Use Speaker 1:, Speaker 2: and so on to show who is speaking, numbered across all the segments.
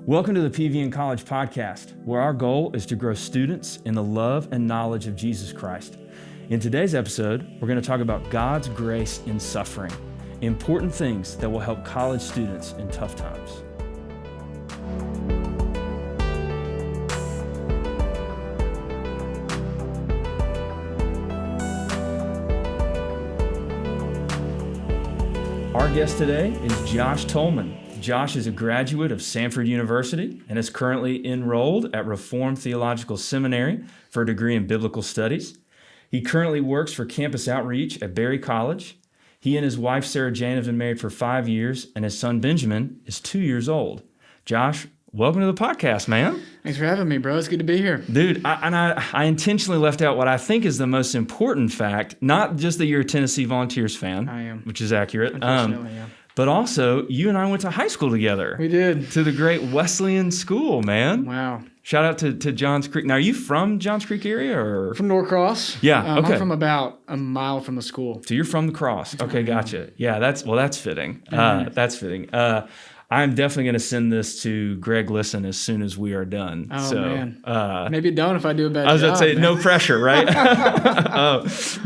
Speaker 1: Welcome to the PVN College Podcast, where our goal is to grow students in the love and knowledge of Jesus Christ. In today's episode, we're going to talk about God's grace in suffering, important things that will help college students in tough times. Our guest today is Josh Tolman. Josh is a graduate of Samford University and is currently enrolled at Reformed Theological Seminary for a degree in Biblical Studies. He currently works for Campus Outreach at Berry College. He and his wife, Sarah Jane, have been married for 5 years, and his son, Benjamin, is 2 years old. Josh, welcome to the podcast, man.
Speaker 2: Thanks for having me, bro. It's good to be here.
Speaker 1: Dude, I intentionally left out what I think is the most important fact, not just that you're a Tennessee Volunteers fan.
Speaker 2: I am.
Speaker 1: Which is accurate.
Speaker 2: Unfortunately, yeah.
Speaker 1: But also, you and I went to high school together.
Speaker 2: We did.
Speaker 1: To the great Wesleyan School, man.
Speaker 2: Wow.
Speaker 1: Shout out to Johns Creek. Now, are you from Johns Creek area or?
Speaker 2: From Norcross.
Speaker 1: Yeah, okay.
Speaker 2: I'm from about a mile from the school.
Speaker 1: So you're from the Cross. Okay, gotcha. Yeah, that's fitting.
Speaker 2: Mm-hmm.
Speaker 1: That's fitting. I'm definitely going to send this to Greg Listen as soon as we are done.
Speaker 2: Oh,
Speaker 1: so,
Speaker 2: man. Maybe don't if I do a bad job.
Speaker 1: I was about to say,
Speaker 2: man.
Speaker 1: no pressure, right?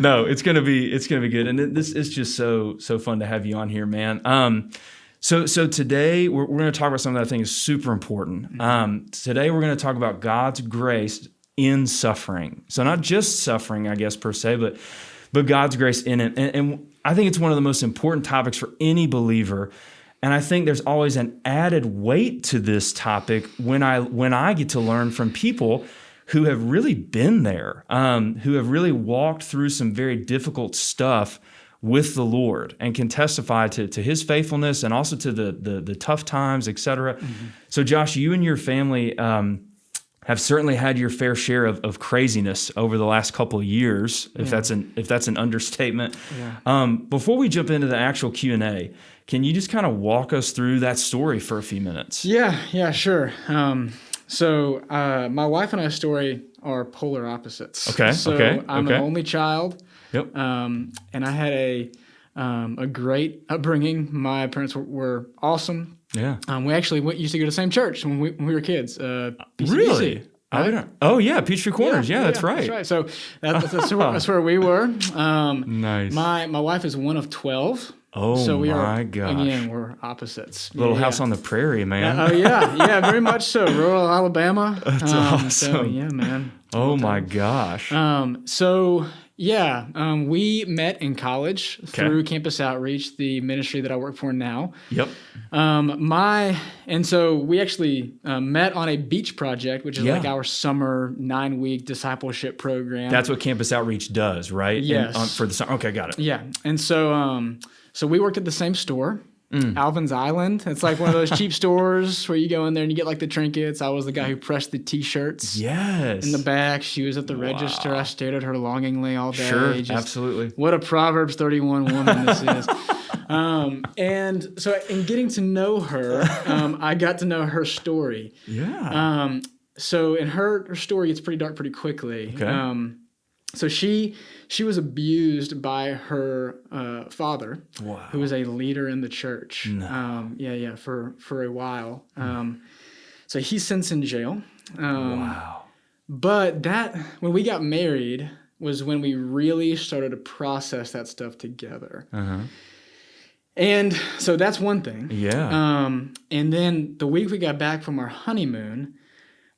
Speaker 1: No, it's going to be good. And this is just so fun to have you on here, man. So today we're going to talk about something that I think is super important. Today we're going to talk about God's grace in suffering. So not just suffering, I guess, per se, but God's grace in it. And I think it's one of the most important topics for any believer. And I think there's always an added weight to this topic when I get to learn from people who have really been there, who have really walked through some very difficult stuff with the Lord and can testify to his faithfulness and also to the tough times, et cetera. Mm-hmm. So Josh, you and your family have certainly had your fair share of craziness over the last couple of years, if that's an understatement. Yeah. Before we jump into the actual Q&A, can you just kind of walk us through that story for a few minutes?
Speaker 2: Yeah, sure. So my wife and I's story are polar opposites.
Speaker 1: Okay.
Speaker 2: So I'm an only child.
Speaker 1: Yep.
Speaker 2: And I had a great upbringing. My parents were awesome.
Speaker 1: Yeah.
Speaker 2: We actually used to go to the same church when we were kids. PCBC,
Speaker 1: really?
Speaker 2: right?
Speaker 1: Oh yeah, Peachtree Corners. Yeah, that's right.
Speaker 2: That's right. So that's where we were.
Speaker 1: Nice.
Speaker 2: My wife is one of 12.
Speaker 1: Oh,
Speaker 2: so
Speaker 1: my gosh.
Speaker 2: Again, we're opposites.
Speaker 1: Little house on the prairie, man.
Speaker 2: Yeah, very much so. Rural Alabama.
Speaker 1: That's awesome.
Speaker 2: So, yeah, man.
Speaker 1: Oh, my gosh.
Speaker 2: We met in college through Campus Outreach, the ministry that I work for now.
Speaker 1: Yep.
Speaker 2: And so we actually met on a beach project, which is like our summer 9-week discipleship program.
Speaker 1: That's what Campus Outreach does, right?
Speaker 2: Yes.
Speaker 1: For the summer. Okay, got it.
Speaker 2: Yeah. And so we worked at the same store. Alvin's Island. It's like one of those cheap stores where you go in there and you get like the trinkets. I was the guy who pressed the T-shirts.
Speaker 1: Yes.
Speaker 2: In the back. She was at the register. I stared at her longingly all day.
Speaker 1: Sure, absolutely.
Speaker 2: What a Proverbs 31 woman this is. And so in getting to know her, I got to know her story.
Speaker 1: Yeah.
Speaker 2: So in her story, it's pretty dark pretty quickly.
Speaker 1: Okay.
Speaker 2: So she was abused by her father, who was a leader in the church.
Speaker 1: No.
Speaker 2: For a while. So he's since in jail.
Speaker 1: Wow.
Speaker 2: But when we got married was when we really started to process that stuff together. Uh-huh. And so that's one thing.
Speaker 1: Yeah.
Speaker 2: And then the week we got back from our honeymoon,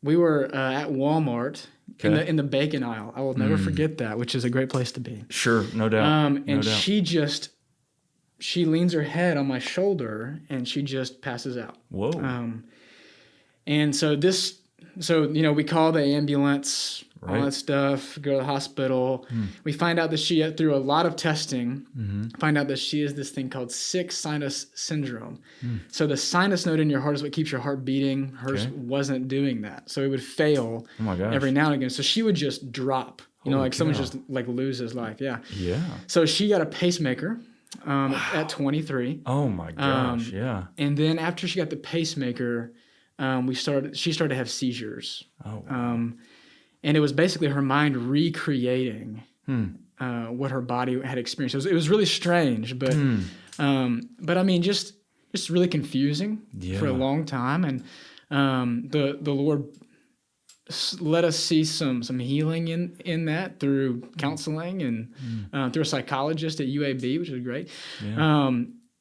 Speaker 2: we were at Walmart. Okay. In the bacon aisle. I will never forget that, which is a great place to be.
Speaker 1: Sure, no doubt.
Speaker 2: She leans her head on my shoulder and she just passes out.
Speaker 1: Whoa.
Speaker 2: And so we call the ambulance, all that stuff, go to the hospital. We find out that she, through a lot of testing, find out that she has this thing called sick sinus syndrome. So the sinus node in your heart is what keeps your heart beating. Hers wasn't doing that. So it would fail every now and again. So she would just drop, someone just like lose his life. Yeah. Yeah. So she got a pacemaker at 23.
Speaker 1: Oh my gosh. Yeah.
Speaker 2: And then after she got the pacemaker, she started to have seizures. Oh, wow. And it was basically her mind recreating what her body had experienced. It was really strange, but I mean, just really confusing for a long time. And the Lord let us see some healing in that through counseling and through a psychologist at UAB, which was great.
Speaker 1: Yeah.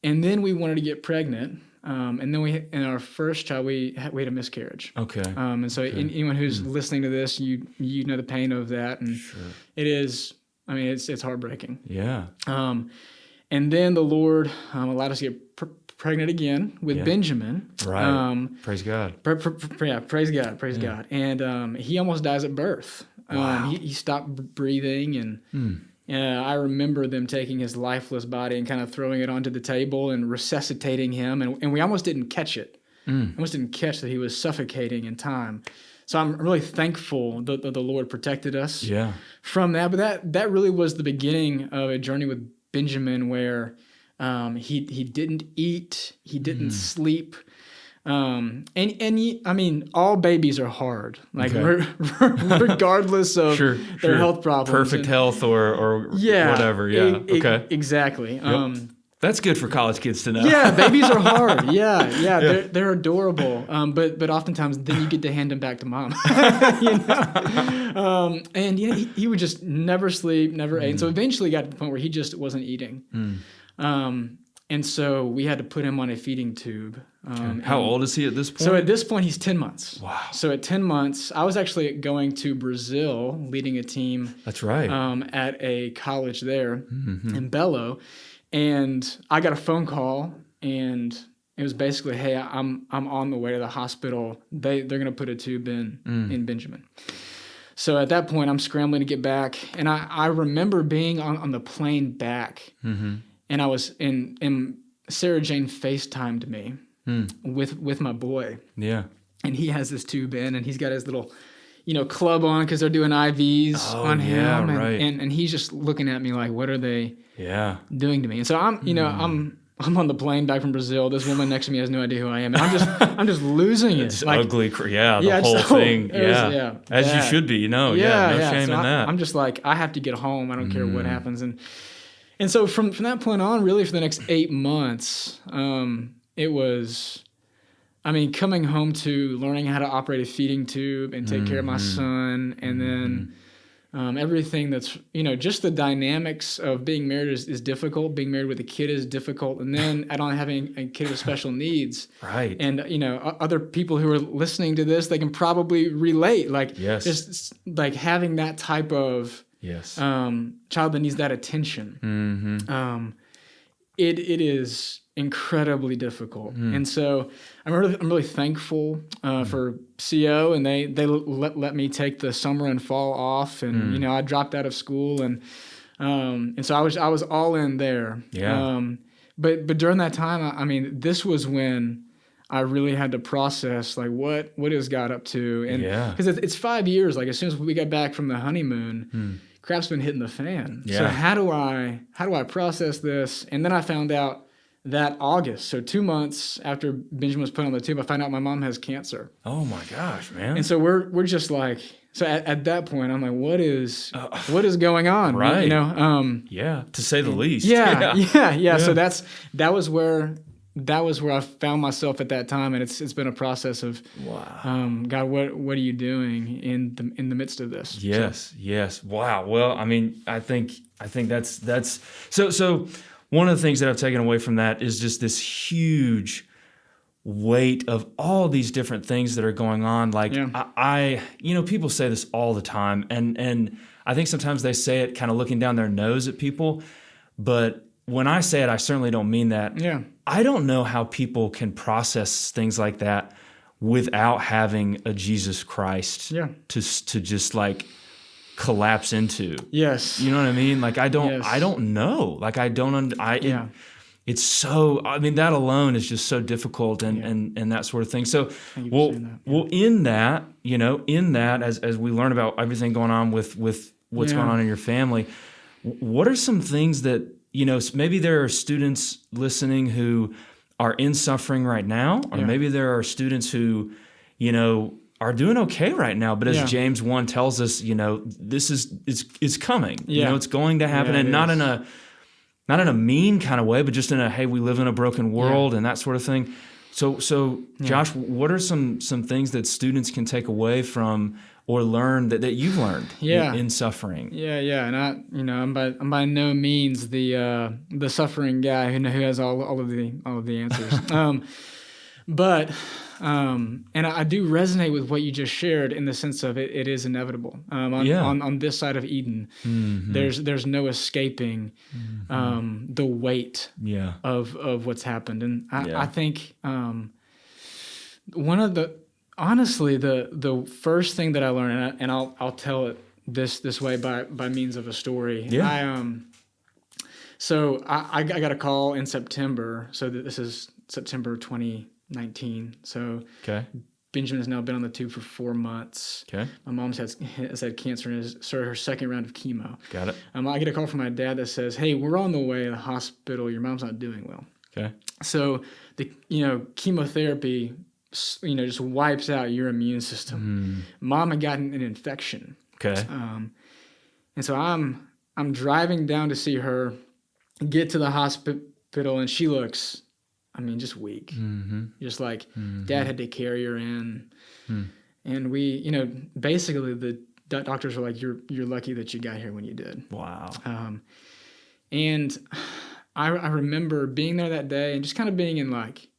Speaker 2: And then we wanted to get pregnant. And then in our first child, we had a miscarriage.
Speaker 1: Okay.
Speaker 2: And so anyone who's listening to this, you know the pain of that. And it is, I mean, it's heartbreaking.
Speaker 1: Yeah.
Speaker 2: And then the Lord allowed us to get pregnant again with Benjamin.
Speaker 1: Right. Praise God.
Speaker 2: Praise God. Praise God. And he almost dies at birth.
Speaker 1: Wow.
Speaker 2: He stopped breathing, and I remember them taking his lifeless body and kind of throwing it onto the table and resuscitating him, and we almost didn't catch it. Almost didn't catch that he was suffocating in time. So I'm really thankful that the Lord protected us from that. But that really was the beginning of a journey with Benjamin where he didn't eat, he didn't sleep. I mean, all babies are hard, like regardless of their health problems.
Speaker 1: Perfect health or whatever. Yeah. Okay.
Speaker 2: Exactly.
Speaker 1: Yep. That's good for college kids to know.
Speaker 2: Yeah, babies are hard. Yeah. They're adorable. But oftentimes then you get to hand them back to mom. And he would just never sleep, never ate. And so eventually got to the point where he just wasn't eating. And so we had to put him on a feeding tube.
Speaker 1: How old is he at this point?
Speaker 2: So at this point, he's 10 months.
Speaker 1: Wow.
Speaker 2: So at 10 months, I was actually going to Brazil, leading a team.
Speaker 1: That's right.
Speaker 2: At a college there in Belo. And I got a phone call, and it was basically, hey, I'm on the way to the hospital. They're going to put a tube in Benjamin. So at that point, I'm scrambling to get back. And I remember being on the plane back. And I was in Sarah Jane FaceTimed me with my boy. Yeah. And he has this tube in, and he's got his little, club on because they're doing IVs on him.
Speaker 1: Yeah, right.
Speaker 2: And he's just looking at me like, what are they doing to me? And so I'm on the plane back from Brazil. This woman next to me has no idea who I am. And I'm just losing it.
Speaker 1: It's ugly. The whole thing. As you should be, no shame in that.
Speaker 2: I'm just like, I have to get home. I don't care what happens. And so from that point on, really for the next 8 months, it was, coming home to learning how to operate a feeding tube and take care of my son. And then everything that's, just the dynamics of being married is difficult. Being married with a kid is difficult. And then add on having a kid with special needs. Right. And, other people who are listening to this, they can probably relate. Like, just like having that type of child that needs that attention. It is incredibly difficult. And so I'm really thankful for CO, and they let me take the summer and fall off, and I dropped out of school, and so I was all in there. But during that time, this was when I really had to process like what is God up to, and because it's 5 years. Like as soon as we got back from the honeymoon, crap's been hitting the fan. So how do I process this? And then I found out that August, so 2 months after Benjamin was put on the tube, I found out my mom has cancer.
Speaker 1: Oh my gosh, man!
Speaker 2: And so we're just like, so at that point, I'm like, what is going on?
Speaker 1: Right? To say the least.
Speaker 2: Yeah. So that was where I found myself at that time, and it's been a process of, God, what are you doing in the midst of this?
Speaker 1: Yes. Wow. Well, I think that's so. One of the things that I've taken away from that is just this huge weight of all these different things that are going on. Like I people say this all the time, and I think sometimes they say it kind of looking down their nose at people, but when I say it, I certainly don't mean that. I don't know how people can process things like that without having a Jesus Christ to just like collapse into. Yes. You know what I mean? Like I don't know. Like it's so, that alone is just so difficult and that sort of thing. So in that, as we learn about everything going on with what's going on in your family, what are some things that, maybe there are students listening who are in suffering right now, or maybe there are students who, are doing okay right now. But as James 1 tells us, this is coming. It's going to happen, and not in a mean kind of way, but just in a, hey, we live in a broken world and that sort of thing. So Josh, what are some things that students can take away from or learn that you've learned in suffering?
Speaker 2: Yeah, and I'm by no means the suffering guy who has all of the answers. But and I do resonate with what you just shared in the sense of it is inevitable. On this side of Eden, there's no escaping the weight of what's happened, and I think one of the first thing that I learned, and I'll tell it this way by means of a story. So I got a call in September. So this is September 2019. So Benjamin has now been on the tube for 4 months. Okay. My mom's has had cancer and is started her second round of chemo. Got it. I get a call from my dad that says, "Hey, we're on the way to the hospital. Your mom's not doing well." Okay. So the chemotherapy just wipes out your immune system. Mom had gotten an infection. Okay. And so I'm driving down to see her, get to the hospital, and she looks, just weak. Just like Dad had to carry her in. And we, basically the doctors were like, you're lucky that you got here when you did. Wow. And I remember being there that day and just kind of being in like,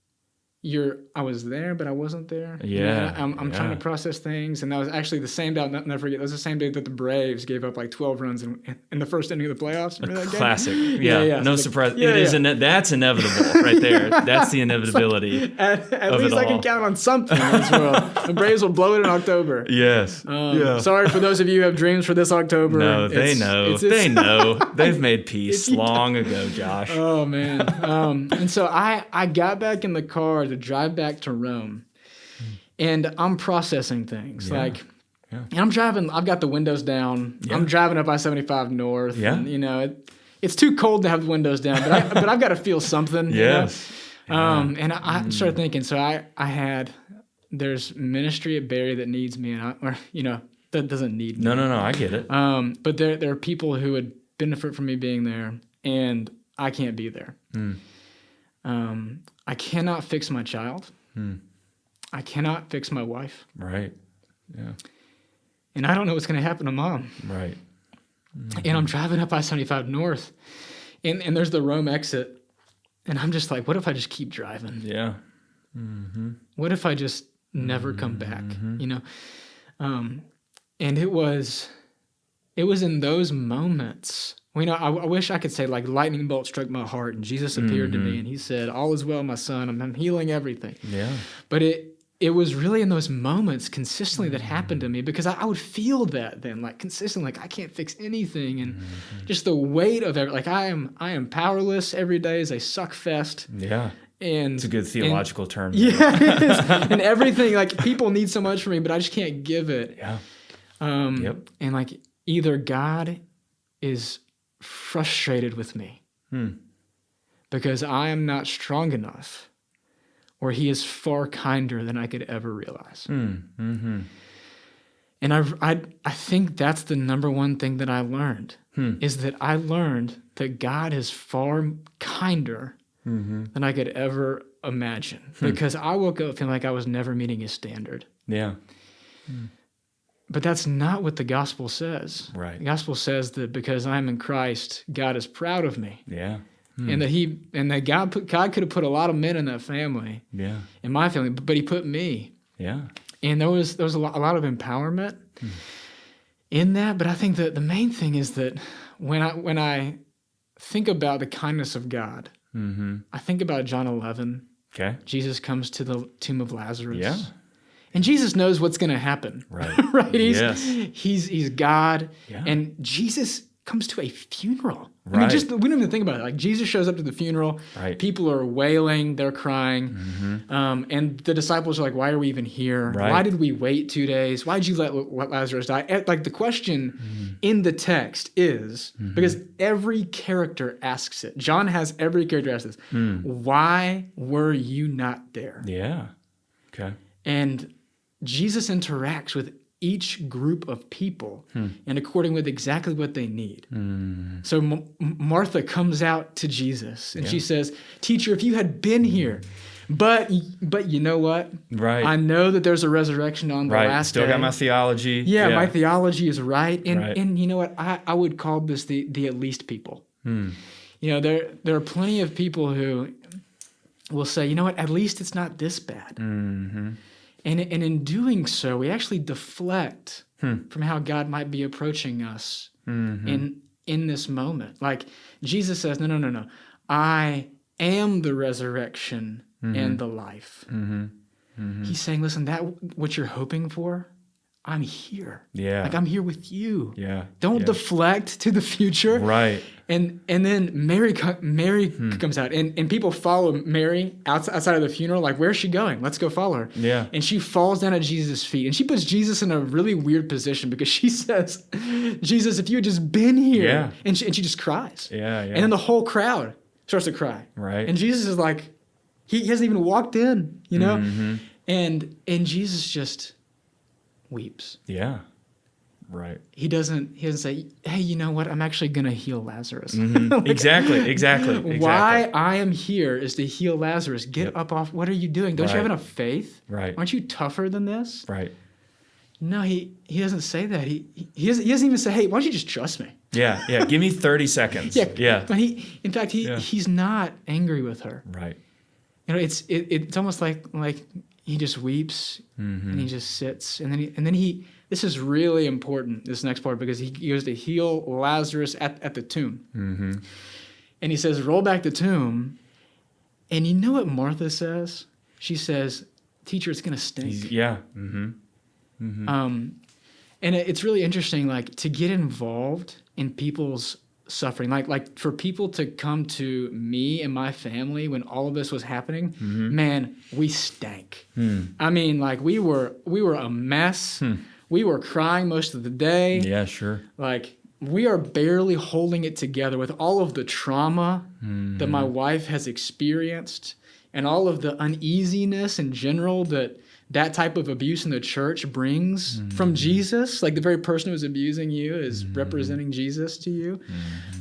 Speaker 2: I was there, but I wasn't there. Yeah. I'm trying to process things. And that was actually the same day, I'll never forget, that was the same day that the Braves gave up like 12 runs in the first inning of the playoffs. Remember that game? Classic. Yeah. No surprise.
Speaker 1: That's inevitable right there. That's the inevitability.
Speaker 2: At least I can count on something as well. The Braves will blow it in October. Yes. Sorry for those of you who have dreams for this October.
Speaker 1: No, they know. They know. They've made peace long ago, Josh.
Speaker 2: Oh, man. And so I got back in the car to drive back to Rome, and I'm processing things and I'm driving. I've got the windows down. I'm driving up I-75 north. Yeah. And, it's too cold to have the windows down, but I've got to feel something. Yes. And I started thinking. So there's ministry at Barry that needs me, that doesn't need me.
Speaker 1: No, I get it.
Speaker 2: But there are people who would benefit from me being there, and I can't be there. I cannot fix my child. I cannot fix my wife.
Speaker 1: Right. Yeah.
Speaker 2: And I don't know what's going to happen to Mom.
Speaker 1: Right.
Speaker 2: And I'm driving up I-75 north, and there's the Rome exit, and I'm just like, what if I just keep driving? Yeah. What if I just never come back? And it was in those moments. I wish I could say like lightning bolt struck my heart and Jesus appeared to me and he said, "All is well, my son. I'm healing everything." Yeah. But it was really in those moments consistently that happened to me, because I would feel that then, like consistently, like I can't fix anything, and just the weight of it. Like I am powerless. Every day is a suck fest. Yeah. And
Speaker 1: it's a good theological term.
Speaker 2: Yeah. It is. And everything, like people need so much from me, but I just can't give it. Yeah. And like either God is frustrated with me because I am not strong enough, or he is far kinder than I could ever realize. And I think that's the number one thing that I learned, is that I learned that God is far kinder than I could ever imagine, because I woke up feeling like I was never meeting his standard. Yeah. But that's not what the gospel says. Right. The gospel says that because I'm in Christ, God is proud of me. Yeah. And that God could have put a lot of men in that family. Yeah. In my family, but he put me. Yeah. And there was a lot of empowerment in that. But I think that the main thing is that when I think about the kindness of God, I think about John 11. Okay. Jesus comes to the tomb of Lazarus. Yeah. And Jesus knows what's going to happen. Right. Right. He's God. Yeah. And Jesus comes to a funeral. Right. I mean, we don't even think about it. Like Jesus shows up to the funeral. Right. People are wailing. They're crying. And the disciples are like, why are we even here? Right. Why did we wait 2 days? Why did you let Lazarus die? Like the question in the text is, because every character asks it. John has every character ask this. Why were you not there? Yeah. Okay. And Jesus interacts with each group of people and according with exactly what they need. So Martha comes out to Jesus and she says, "Teacher, if you had been here, But you know what?
Speaker 1: Right.
Speaker 2: I know that there's a resurrection on the last
Speaker 1: Still
Speaker 2: day.
Speaker 1: got my theology.
Speaker 2: Yeah, my theology is right. And
Speaker 1: Right.
Speaker 2: and you know what? I would call this the at least people. You know, there are plenty of people who will say, you know what, at least it's not this bad.
Speaker 1: Mm-hmm.
Speaker 2: And in doing so, we actually deflect from how God might be approaching us in this moment. Like Jesus says, no. I am the resurrection and the life. He's saying, listen, that what you're hoping for, I'm here.
Speaker 1: Yeah.
Speaker 2: Like I'm here with you.
Speaker 1: Yeah.
Speaker 2: Don't deflect to the future.
Speaker 1: Right.
Speaker 2: And then Mary comes out, and people follow Mary outside of the funeral. Like, where's she going? Let's go follow her.
Speaker 1: Yeah.
Speaker 2: And she falls down at Jesus' feet, and she puts Jesus in a really weird position because she says, "Jesus, if you had just been here,"
Speaker 1: Yeah.
Speaker 2: and she just cries.
Speaker 1: Yeah.
Speaker 2: And then the whole crowd starts to cry.
Speaker 1: Right.
Speaker 2: And Jesus is like, he hasn't even walked in, you know, and Jesus just weeps.
Speaker 1: Yeah. Right.
Speaker 2: He doesn't say, hey, you know what? I'm actually going to heal Lazarus.
Speaker 1: Like, Exactly.
Speaker 2: Why I am here is to heal Lazarus. Get up off. What are you doing? Don't you have enough faith?
Speaker 1: Right.
Speaker 2: Aren't you tougher than this?
Speaker 1: Right.
Speaker 2: No, he doesn't say that. He doesn't even say, hey, why don't you just trust me?
Speaker 1: Yeah. Give me 30 seconds. Yeah.
Speaker 2: But he's not angry with her.
Speaker 1: Right.
Speaker 2: You know, it's almost like he just weeps and he just sits and then he. This is really important, this next part, because he goes to heal Lazarus at the tomb. And he says, roll back the tomb. And you know what Martha says? She says, teacher, it's going to stink.
Speaker 1: Yeah.
Speaker 2: And it's really interesting, like, to get involved in people's suffering, like for people to come to me and my family when all of this was happening, man, we stank. I mean, like, we were a mess. We were crying most of the day.
Speaker 1: Yeah, sure.
Speaker 2: Like, we are barely holding it together with all of the trauma that my wife has experienced and all of the uneasiness in general that type of abuse in the church brings from Jesus. Like, the very person who's abusing you is representing Jesus to you.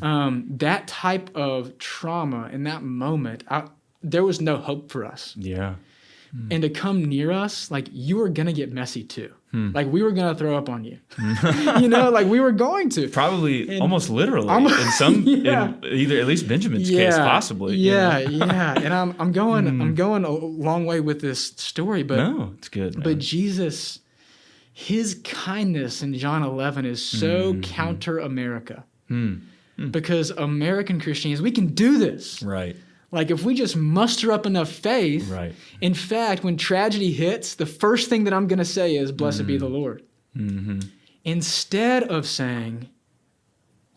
Speaker 2: That type of trauma in that moment, there was no hope for us.
Speaker 1: Yeah.
Speaker 2: And to come near us, like, you were going to get messy too. Like, we were going to throw up on you. You know, like, we were going to.
Speaker 1: Probably almost literally in either at least Benjamin's case, possibly.
Speaker 2: Yeah. And I'm going a long way with this story, but
Speaker 1: no, it's good. Man.
Speaker 2: But Jesus, his kindness in John 11 is so counter America. Because American Christianity, we can do this.
Speaker 1: Right.
Speaker 2: Like, if we just muster up enough faith,
Speaker 1: right.
Speaker 2: In fact, when tragedy hits, the first thing that I'm going to say is, blessed be the Lord. Instead of saying,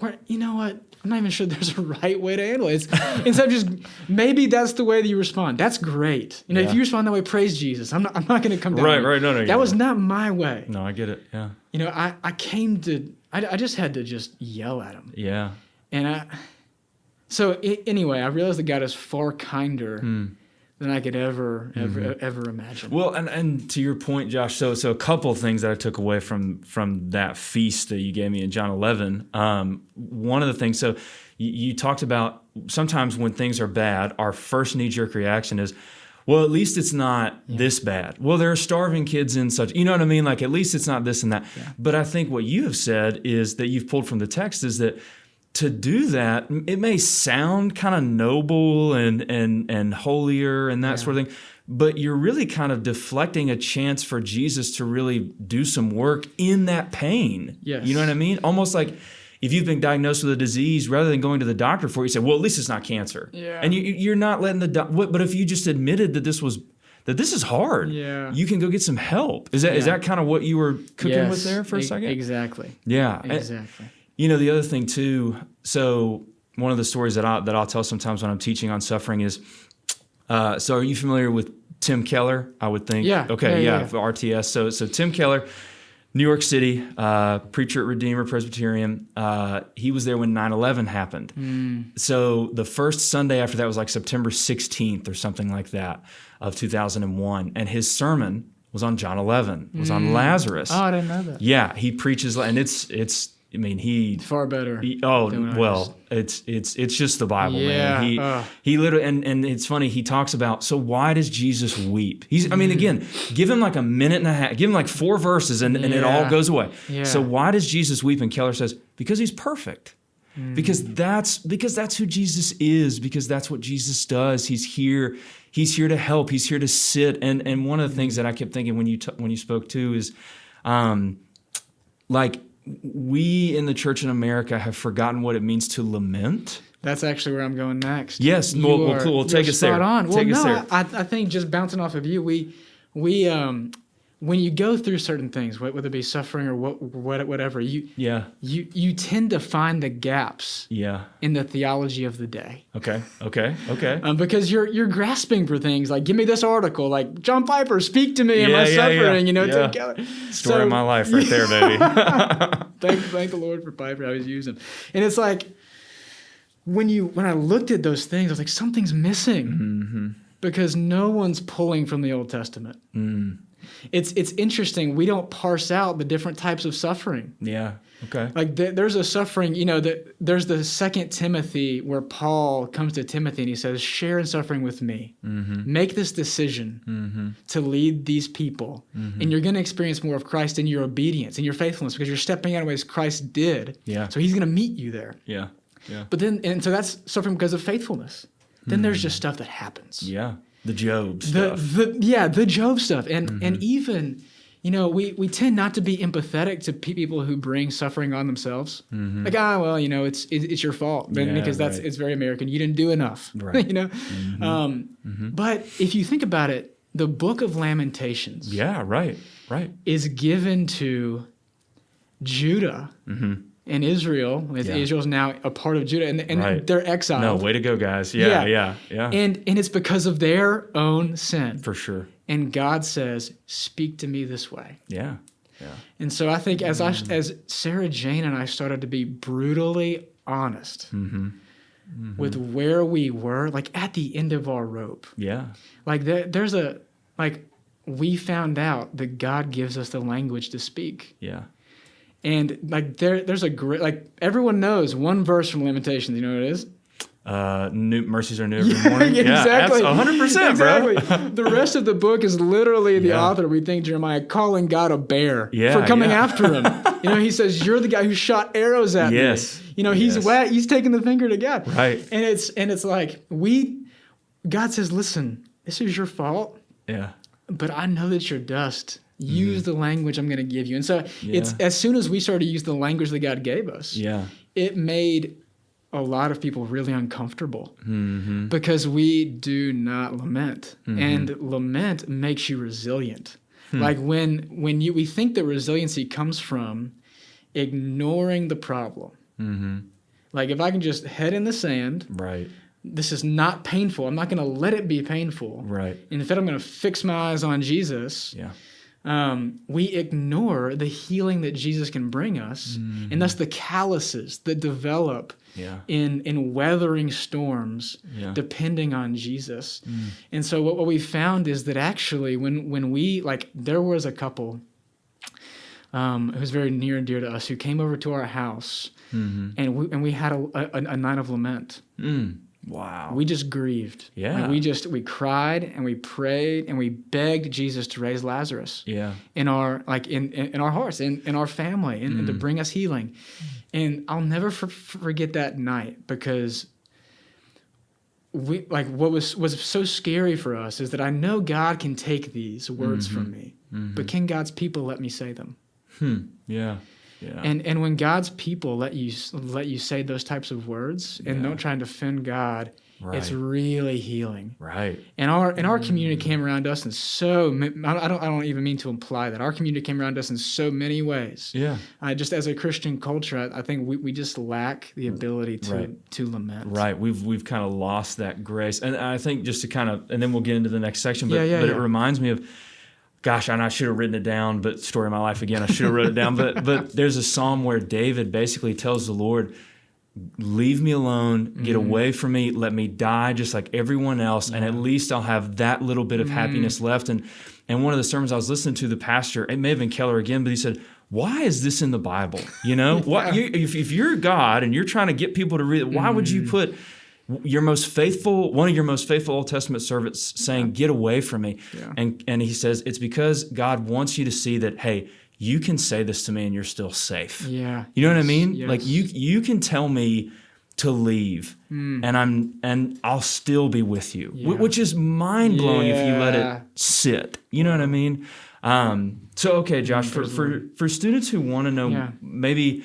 Speaker 2: well, you know what, I'm not even sure there's a right way to handle it. Instead of just, maybe that's the way that you respond. That's great. You know, if you respond that way, praise Jesus. I'm not going to come down.
Speaker 1: Right. No.
Speaker 2: That was not my way.
Speaker 1: No, I get it. Yeah.
Speaker 2: You know, I just had to just yell at him.
Speaker 1: Yeah.
Speaker 2: And anyway, I realized that God is far kinder than I could ever imagine.
Speaker 1: Well, and to your point, Josh, so a couple of things that I took away from that feast that you gave me in John 11. One of the things, so you talked about sometimes when things are bad, our first knee-jerk reaction is, well, at least it's not this bad. Well, there are starving kids in such, you know what I mean? Like, at least it's not this and that. Yeah. But I think what you have said is that you've pulled from the text is that to do that, it may sound kind of noble and holier and that sort of thing, but you're really kind of deflecting a chance for Jesus to really do some work in that pain.
Speaker 2: Yes.
Speaker 1: You know what I mean? Almost like if you've been diagnosed with a disease, rather than going to the doctor for it, you say, well, at least it's not cancer.
Speaker 2: Yeah.
Speaker 1: And you're not letting but if you just admitted that this is hard, you can go get some help. Is that kind of what you were cooking with there for a second?
Speaker 2: Exactly.
Speaker 1: Yeah.
Speaker 2: Exactly.
Speaker 1: You know, the other thing too, so one of the stories that I'll tell sometimes when I'm teaching on suffering is, so are you familiar with Tim Keller? I would think.
Speaker 2: Yeah.
Speaker 1: Okay. Yeah. For RTS. So Tim Keller, New York City, preacher at Redeemer Presbyterian. He was there when 9/11 happened. So the first Sunday after that was like September 16th or something like that of 2001. And his sermon was on John 11. It was on Lazarus.
Speaker 2: Oh, I didn't know that.
Speaker 1: Yeah. He preaches, and it's I mean, he
Speaker 2: far better.
Speaker 1: It's just the Bible,
Speaker 2: Yeah.
Speaker 1: man. He literally, and it's funny. He talks about, so why does Jesus weep? Again, give him like a minute and a half, give him like 4 verses, and it all goes away.
Speaker 2: Yeah.
Speaker 1: So why does Jesus weep? And Keller says, because he's perfect. Because that's who Jesus is. Because that's what Jesus does. He's here. He's here to help. He's here to sit. And one of the things that I kept thinking when you spoke too is, like, we in the church in America have forgotten what it means to lament.
Speaker 2: That's actually where I'm going next.
Speaker 1: Yes, cool. We'll take us there.
Speaker 2: On.
Speaker 1: Take us there.
Speaker 2: I think just bouncing off of you, we when you go through certain things, whether it be suffering or whatever, you tend to find the gaps in the theology of the day.
Speaker 1: Okay.
Speaker 2: Because you're grasping for things like, give me this article, like John Piper, speak to me in my suffering, together.
Speaker 1: Story of my life right there, baby.
Speaker 2: Thank the Lord for Piper. I always use him. And it's like, when I looked at those things, I was like, something's missing because no one's pulling from the Old Testament. It's interesting. We don't parse out the different types of suffering.
Speaker 1: Yeah. Okay.
Speaker 2: Like there's a suffering, there's the 2 Timothy where Paul comes to Timothy and he says, share in suffering with me. Make this decision to lead these people. And you're going to experience more of Christ in your obedience and your faithfulness because you're stepping out in ways Christ did.
Speaker 1: Yeah.
Speaker 2: So he's going to meet you there.
Speaker 1: Yeah. Yeah.
Speaker 2: But then, so that's suffering because of faithfulness. Then there's just stuff that happens.
Speaker 1: Yeah. The Job stuff.
Speaker 2: The Job stuff. And even, we tend not to be empathetic to people who bring suffering on themselves. Like, it's your fault. Because it's very American. You didn't do enough.
Speaker 1: Right.
Speaker 2: But if you think about it, the book of Lamentations is given to Judah and Israel. Israel's now a part of Judah, and they're exiled.
Speaker 1: No, way to go, guys. Yeah.
Speaker 2: And it's because of their own sin.
Speaker 1: For sure.
Speaker 2: And God says, speak to me this way.
Speaker 1: Yeah.
Speaker 2: And so I think as Sarah Jane and I started to be brutally honest with where we were, like at the end of our rope.
Speaker 1: Yeah.
Speaker 2: Like we found out that God gives us the language to speak.
Speaker 1: Yeah.
Speaker 2: And like there's a great, like everyone knows one verse from Lamentations. You know what it is?
Speaker 1: New mercies are new every morning.
Speaker 2: Exactly.
Speaker 1: 100%, bro.
Speaker 2: Exactly. The rest of the book is literally the author, we think Jeremiah, calling God a bear for coming after him. He says, you're the guy who shot arrows at me. He's taking the finger to God.
Speaker 1: Right.
Speaker 2: And it's like God says, listen, this is your fault.
Speaker 1: Yeah.
Speaker 2: But I know that you're dust. Use the language I'm going to give you. And so it's as soon as we started to use the language that God gave us, it made a lot of people really uncomfortable because we do not lament. And lament makes you resilient. Like when we think that resiliency comes from ignoring the problem. Like if I can just head in the sand.
Speaker 1: Right.
Speaker 2: This is not painful. I'm not going to let it be painful.
Speaker 1: Right.
Speaker 2: And instead, I'm going to fix my eyes on Jesus.
Speaker 1: Yeah.
Speaker 2: We ignore the healing that Jesus can bring us, and thus the calluses that develop in weathering storms, depending on Jesus. And so what we found is that actually when we, like, there was a couple who's very near and dear to us who came over to our house, and we had a night of lament.
Speaker 1: Wow.
Speaker 2: We just grieved.
Speaker 1: Yeah.
Speaker 2: Like we cried and we prayed and we begged Jesus to raise Lazarus.
Speaker 1: Yeah.
Speaker 2: In our in our hearts, in our family, and to bring us healing. And I'll never forget that night because what was so scary for us is that I know God can take these words from me, but can God's people let me say them?
Speaker 1: Yeah. Yeah.
Speaker 2: And when God's people let you say those types of words and don't try and defend God, it's really healing.
Speaker 1: Right.
Speaker 2: And our community came around us in I don't even mean to imply that our community came around us in so many ways.
Speaker 1: Yeah.
Speaker 2: Just as a Christian culture, I think we just lack the ability to lament.
Speaker 1: Right. We've kind of lost that grace, and I think just to kind of, and then we'll get into the next section. But it reminds me of. Gosh, and I should have written it down, but story of my life again, I should have wrote it down. But there's a psalm where David basically tells the Lord, leave me alone, get away from me, let me die just like everyone else, and at least I'll have that little bit of happiness left. And one of the sermons I was listening to, the pastor, it may have been Keller again, but he said, why is this in the Bible? You know, if you're God and you're trying to get people to read it, why would you put one of your most faithful Old Testament servants saying, "Get away from me"?
Speaker 2: Yeah.
Speaker 1: And he says it's because God wants you to see that, hey, you can say this to me and you're still safe.
Speaker 2: Yeah.
Speaker 1: You know what I mean?
Speaker 2: Yes.
Speaker 1: Like you can tell me to leave and I'll still be with you, which is mind blowing if you let it sit. You know what I mean? So, okay, Josh, for students who want to know, maybe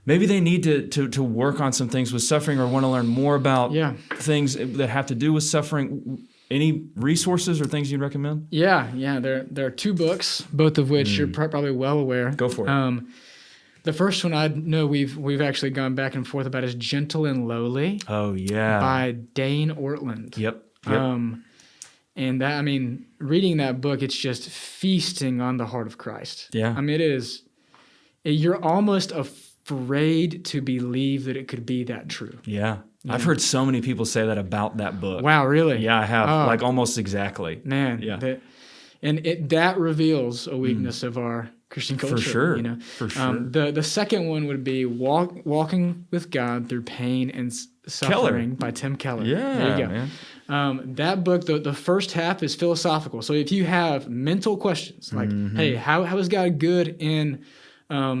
Speaker 1: they need to work on some things with suffering or want to learn more about things that have to do with suffering, any resources or things you'd recommend?
Speaker 2: Yeah. There are 2 books, both of which you're probably well aware.
Speaker 1: Go for it.
Speaker 2: The first one I know we've actually gone back and forth about is Gentle and Lowly.
Speaker 1: Oh, yeah.
Speaker 2: By Dane Ortland.
Speaker 1: Yep.
Speaker 2: And that, I mean, reading that book, it's just feasting on the heart of Christ.
Speaker 1: Yeah.
Speaker 2: I mean, you're almost afraid to believe that it could be that true.
Speaker 1: Yeah. I've heard so many people say that about that book.
Speaker 2: Wow, really?
Speaker 1: Yeah, I have. Like almost exactly.
Speaker 2: Man.
Speaker 1: Yeah.
Speaker 2: That reveals a weakness of our Christian culture.
Speaker 1: For sure.
Speaker 2: You know?
Speaker 1: For sure.
Speaker 2: The second one would be Walking with God Through Pain and Suffering by Tim Keller.
Speaker 1: Yeah.
Speaker 2: There you go.
Speaker 1: Man.
Speaker 2: That book, the first half is philosophical. So if you have mental questions like, hey, how is God good in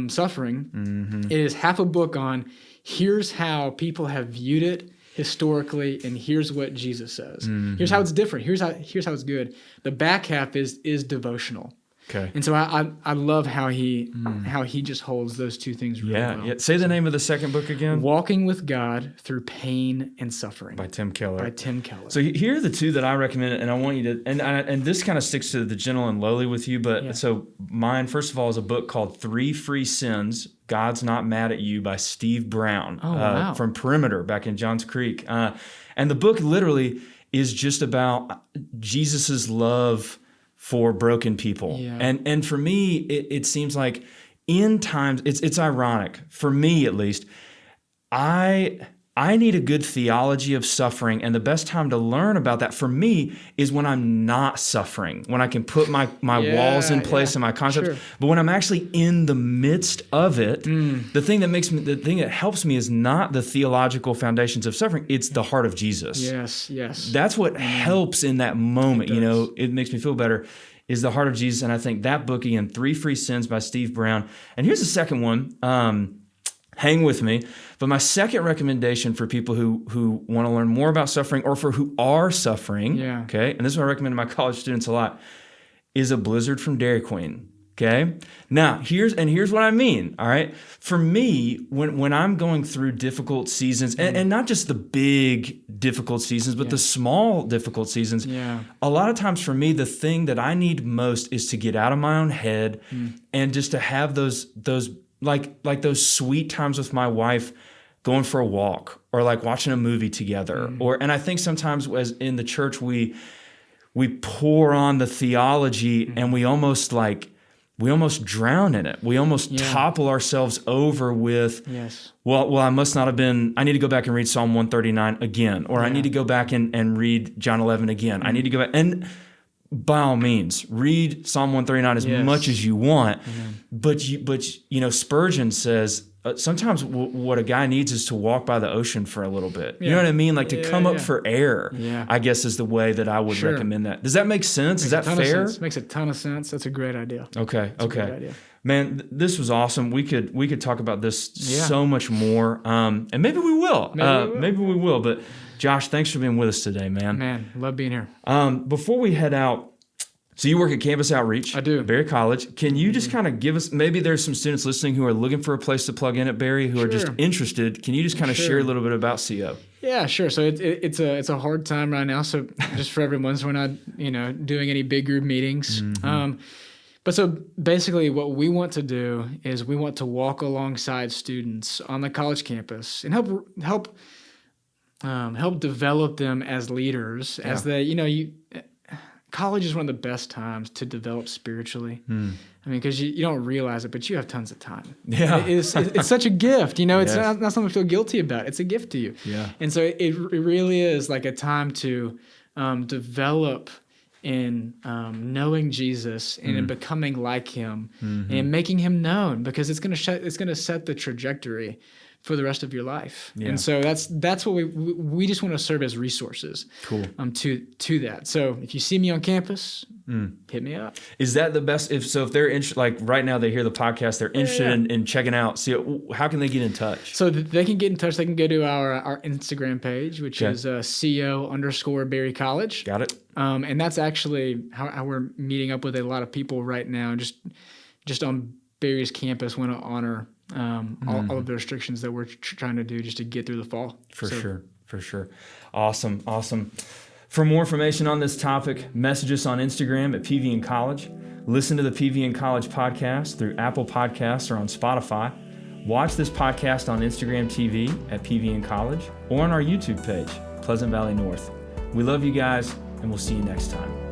Speaker 2: suffering? It is half a book on here's how people have viewed it historically, and here's what Jesus says. Here's how it's different. Here's how it's good. The back half is devotional.
Speaker 1: Okay.
Speaker 2: And so I love how he just holds those 2 things really well.
Speaker 1: Yeah. Say the name of the second book again.
Speaker 2: Walking with God Through Pain and Suffering
Speaker 1: By Tim Keller.
Speaker 2: So
Speaker 1: here are the 2 that I recommend, and I want you to, and this kind of sticks to the gentle and lowly with you, but so mine, first of all, is a book called 3 Free Sins, God's Not Mad at You by Steve Brown from Perimeter back in Johns Creek. And the book literally is just about Jesus's love for broken people. Yeah. And for me, it seems like in times, it's ironic, for me at least, I need a good theology of suffering, and the best time to learn about that for me is when I'm not suffering, when I can put my walls in place and my concepts. Sure. But when I'm actually in the midst of it, the thing that helps me is not the theological foundations of suffering, it's the heart of Jesus.
Speaker 2: Yes.
Speaker 1: That's what helps in that moment. You know, it makes me feel better, is the heart of Jesus. And I think that book, again, 3 Free Sins by Steve Brown. And here's the second one. Hang with me. But my second recommendation for people who want to learn more about suffering or for who are suffering, okay, and this is what I recommend to my college students a lot, is A Blizzard from Dairy Queen, okay? Now, here's what I mean, all right? For me, when I'm going through difficult seasons, and not just the big difficult seasons, but the small difficult seasons, a lot of times for me, the thing that I need most is to get out of my own head and just to have those like those sweet times with my wife, going for a walk or like watching a movie together. And I think sometimes as in the church, we pour on the theology and we almost drown in it. We almost topple ourselves over with, well, I must not have been, I need to go back and read Psalm 139 again, or I need to go back and read John 11 again. I need to go back and by all means, read Psalm 139 as much as you want. But Spurgeon says sometimes what a guy needs is to walk by the ocean for a little bit. You know what I mean? Like to come up for air, I guess is the way that I would recommend that. Does that make sense? Is that fair?
Speaker 2: Makes a ton of sense. That's a great idea.
Speaker 1: Okay. Great idea. Man, this was awesome. We could talk about this so much more, and maybe we will. Maybe we will. But Josh, thanks for being with us today, man.
Speaker 2: Man, love being here.
Speaker 1: Before we head out, so you work at Campus Outreach.
Speaker 2: I do.
Speaker 1: Berry College. Can you just kind of give us, maybe there's some students listening who are looking for a place to plug in at Berry who are just interested. Can you just kind of share a little bit about CO?
Speaker 2: Yeah, sure. So it's a hard time right now. So just for everyone, so we're not doing any big group meetings. But so basically what we want to do is we want to walk alongside students on the college campus and help develop them as leaders, as they, college is one of the best times to develop spiritually. I mean, because you don't realize it, but you have tons of time. Yeah. It's such a gift, it's not something to feel guilty about. It's a gift to you. Yeah. And so it really is like a time to develop in knowing Jesus and in becoming like him and making him known, because it's going to set the trajectory for the rest of your life. Yeah. And so that's what we just want to serve as resources.
Speaker 1: Cool.
Speaker 2: To that. So if you see me on campus, hit me up.
Speaker 1: Is that the best? If they're interested, like right now they hear the podcast, they're interested in checking out. See, how can they get in touch?
Speaker 2: So they can get in touch. They can go to our Instagram page, which is CO_Berry College.
Speaker 1: Got it.
Speaker 2: And that's actually how we're meeting up with a lot of people right now, just on Berry's campus. Want to honor all of the restrictions that we're trying to do just to get through the fall. For sure.
Speaker 1: Awesome. For more information on this topic, message us on Instagram at PVN College. Listen to the PVN College podcast through Apple Podcasts or on Spotify. Watch this podcast on Instagram TV at PVN College or on our YouTube page, Pleasant Valley North. We love you guys, and we'll see you next time.